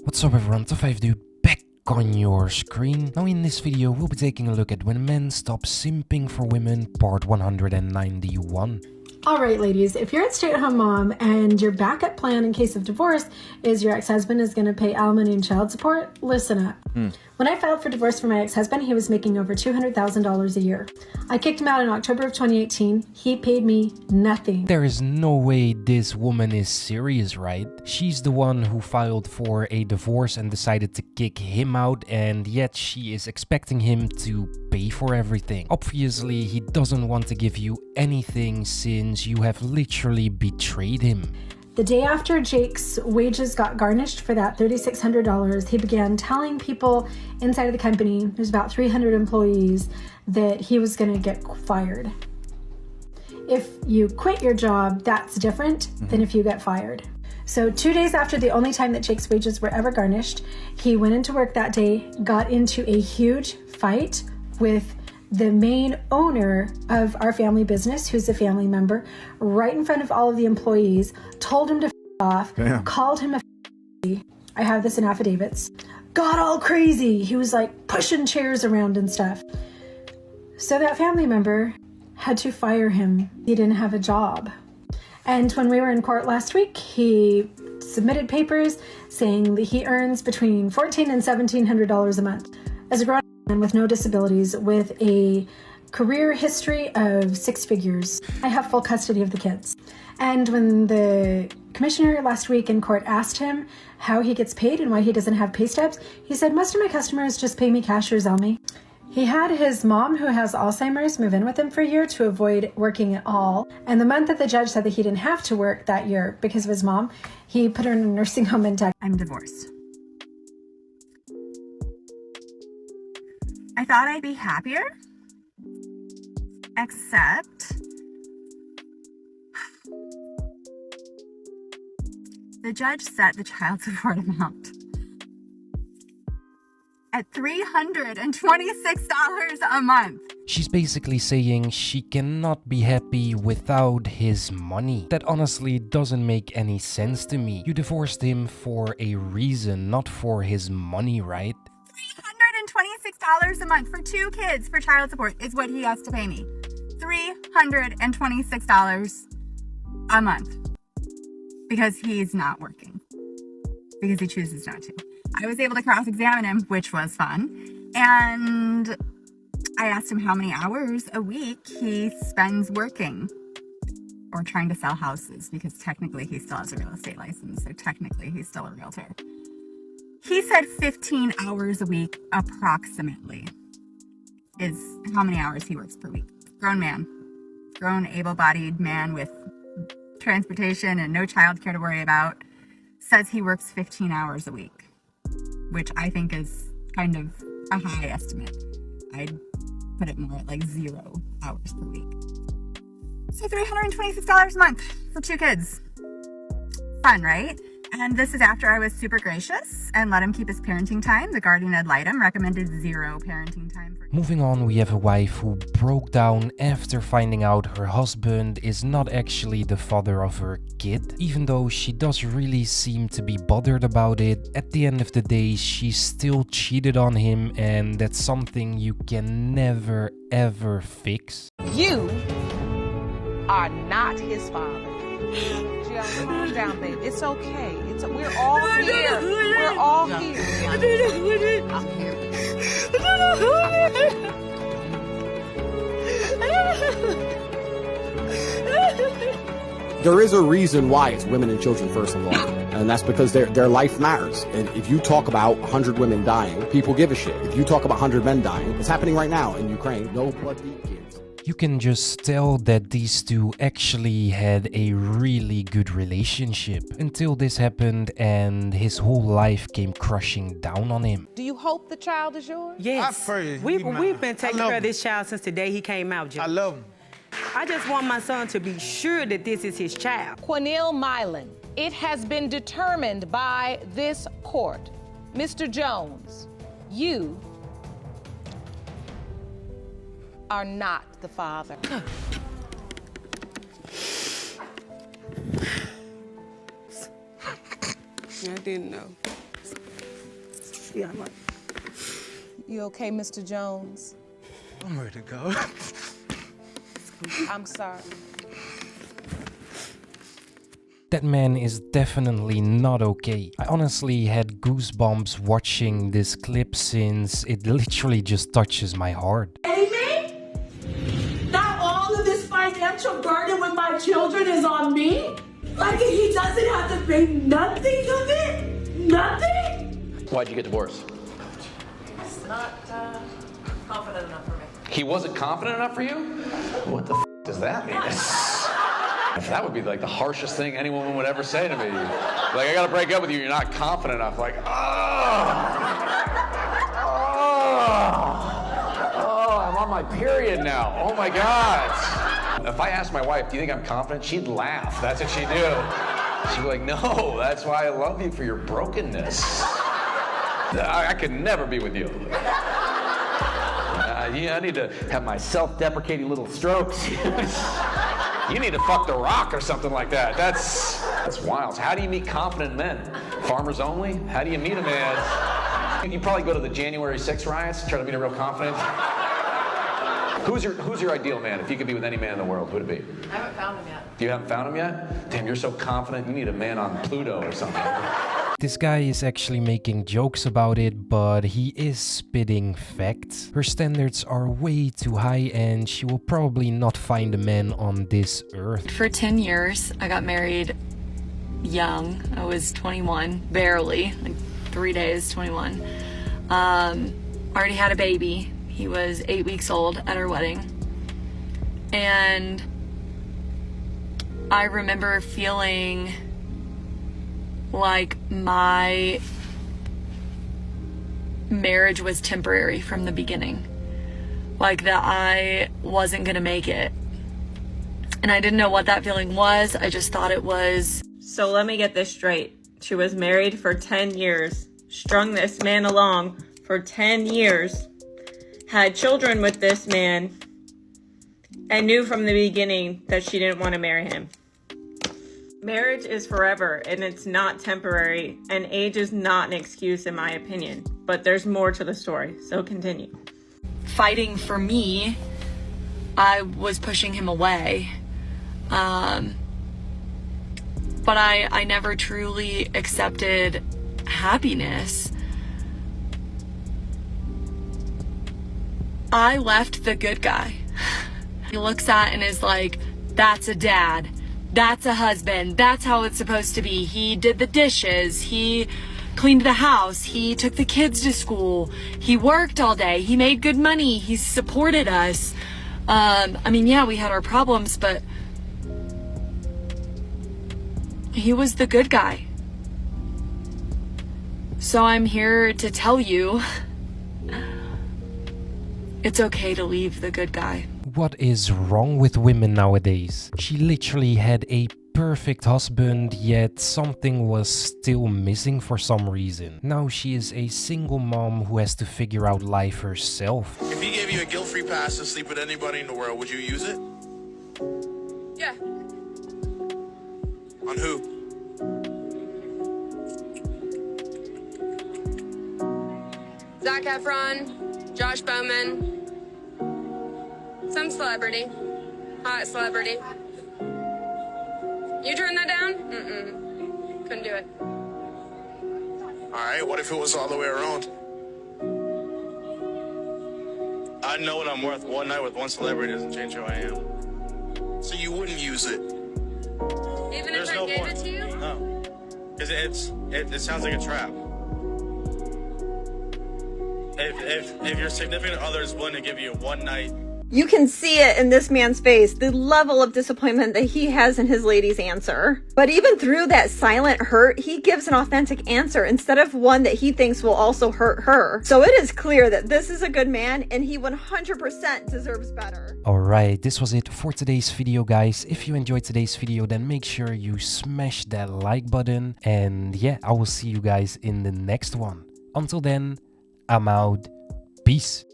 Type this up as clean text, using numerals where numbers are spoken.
What's up everyone, Top 5 Dude back on your screen. Now in this video we'll be taking a look at When Men Stop Simping for Women, part 191. Alright ladies, if you're a stay-at-home mom and your backup plan in case of divorce is your ex-husband is going to pay alimony and child support, listen up. When I filed for divorce for my ex-husband, he was making over $200,000 a year. I kicked him out in October of 2018. He paid me nothing. There is no way this woman is serious, right? She's the one who filed for a divorce and decided to kick him out, and yet she is expecting him to pay for everything. Obviously, he doesn't want to give you anything since you have literally betrayed him. The day after Jake's wages got garnished for that $3,600, he began telling people inside of the company, there's about 300 employees, that he was going to get fired. If you quit your job, that's different than if you get fired. So 2 days after the only time that Jake's wages were ever garnished, he went into work that day, got into a huge fight with the main owner of our family business, who's a family member, right in front of all of the employees, told him to f*** off, called him a f***. I have this in affidavits. Got all crazy. He was like pushing chairs around and stuff. So that family member had to fire him. He didn't have a job. And when we were in court last week, he submitted papers saying that he earns between $1,400 and $1,700 a month. As a grown man with no disabilities, with a career history of 6 figures. I have full custody of the kids. And when the commissioner last week in court asked him how he gets paid and why he doesn't have pay stubs, he said, most of my customers just pay me cash or Zelle. He had his mom, who has Alzheimer's, move in with him for a year to avoid working at all. And the month that the judge said that he didn't have to work that year because of his mom, he put her in a nursing home in Texas. I'm divorced. I thought I'd be happier, except the judge set the child support amount at $326 a month. She's basically saying she cannot be happy without his money. That honestly doesn't make any sense to me. You divorced him for a reason, not for his money, right? $326 a month for 2 kids for child support is what he has to pay me. $326 a month. Because he's not working. Because he chooses not to. I was able to cross-examine him, which was fun. And I asked him how many hours a week he spends working or trying to sell houses, because technically he still has a real estate license, so technically he's still a realtor. He said 15 hours a week, approximately, is how many hours he works per week. Grown man, grown able-bodied man with transportation and no childcare to worry about, says he works 15 hours a week, which I think is kind of a high estimate. I'd put it more at like 0 hours per week. So $326 a month for 2 kids. Fun, right? And this is after I was super gracious and let him keep his parenting time. The guardian ad litem recommended 0 parenting time. Moving on, we have a wife who broke down after finding out her husband is not actually the father of her kid. Even though she does really seem to be bothered about it, at the end of the day she still cheated on him, and that's something you can never ever fix. You are not his father. Jill, calm down, baby. It's okay. We're all here. We're all here. I'm here. There is a reason why it's women and children first in law, and that's because their life matters. And if you talk about 100 women dying, people give a shit. If you talk about 100 men dying, it's happening right now in Ukraine. Nobody gives. You can just tell that these two actually had a really good relationship until this happened and his whole life came crushing down on him. Do you hope the child is yours? Yes. We've been taking care of this child since the day he came out, Joe. I love him. I just want my son to be sure that this is his child. Quanil Milan, it has been determined by this court, Mr. Jones, you are not the father. I didn't know. Yeah, I'm like, You okay, Mr. Jones? I'm ready to go. I'm sorry. That man is definitely not okay. I honestly had goosebumps watching this clip since it literally just touches my heart. Amy? Now all of this financial burden with my children is on me? Like he doesn't have to pay nothing of it? Nothing? Why'd you get divorced? He's not confident enough for me. He wasn't confident enough for you? What the does that mean? That would be like the harshest thing any woman would ever say to me. Like, I gotta break up with you, you're not confident enough. Like, I'm on my period now. Oh my God. If I asked my wife, do you think I'm confident? She'd laugh. That's what she'd do. She'd be like, no, that's why I love you, for your brokenness. I could never be with you. I need to have my self-deprecating little strokes. You need to fuck The Rock or something like that. That's wild. How do you meet confident men? Farmers only? How do you meet a man? You probably go to the January 6th riots, try to meet a real confident. Who's your ideal man? If you could be with any man in the world, who would it be? I haven't found him yet. You haven't found him yet? Damn, you're so confident. You need a man on Pluto or something. This guy is actually making jokes about it, but he is spitting facts. Her standards are way too high and she will probably not find a man on this earth. For 10 years, I got married young. I was 21, barely, like 3 days, 21. Already had a baby. He was 8 weeks old at our wedding. And I remember feeling like my marriage was temporary from the beginning. Like that I wasn't gonna make it. And I didn't know what that feeling was. I just thought it was. So let me get this straight. She was married for 10 years, strung this man along for 10 years, had children with this man, and knew from the beginning that she didn't want to marry him. Marriage is forever, and it's not temporary, and age is not an excuse in my opinion. But there's more to the story, so continue. Fighting for me, I was pushing him away. But I never truly accepted happiness. I left the good guy. He looks at and is like, that's a dad. That's a husband. That's how it's supposed to be. He did the dishes. He cleaned the house. He took the kids to school. He worked all day. He made good money. He supported us. I mean, yeah, we had our problems, but he was the good guy. So I'm here to tell you, it's okay to leave the good guy. What is wrong with women nowadays? She literally had a perfect husband, yet something was still missing for some reason. Now she is a single mom who has to figure out life herself. If he gave you a guilt-free pass to sleep with anybody in the world, would you use it? Yeah. On who? Zac Efron, Josh Bowman, some celebrity, hot celebrity. You turn that down? Mm-mm. Couldn't do it. All right, what if it was all the way around? I know what I'm worth. One night with one celebrity doesn't change who I am. So you wouldn't use it? Even if I gave it to you? No. Because it sounds like a trap. If your significant other is willing to give you one night. You can see it in this man's face, the level of disappointment that he has in his lady's answer. But even through that silent hurt, he gives an authentic answer instead of one that he thinks will also hurt her. So it is clear that this is a good man and he 100% deserves better. Alright, this was it for today's video, guys. If you enjoyed today's video, then make sure you smash that like button. And yeah, I will see you guys in the next one. Until then, I'm out. Peace.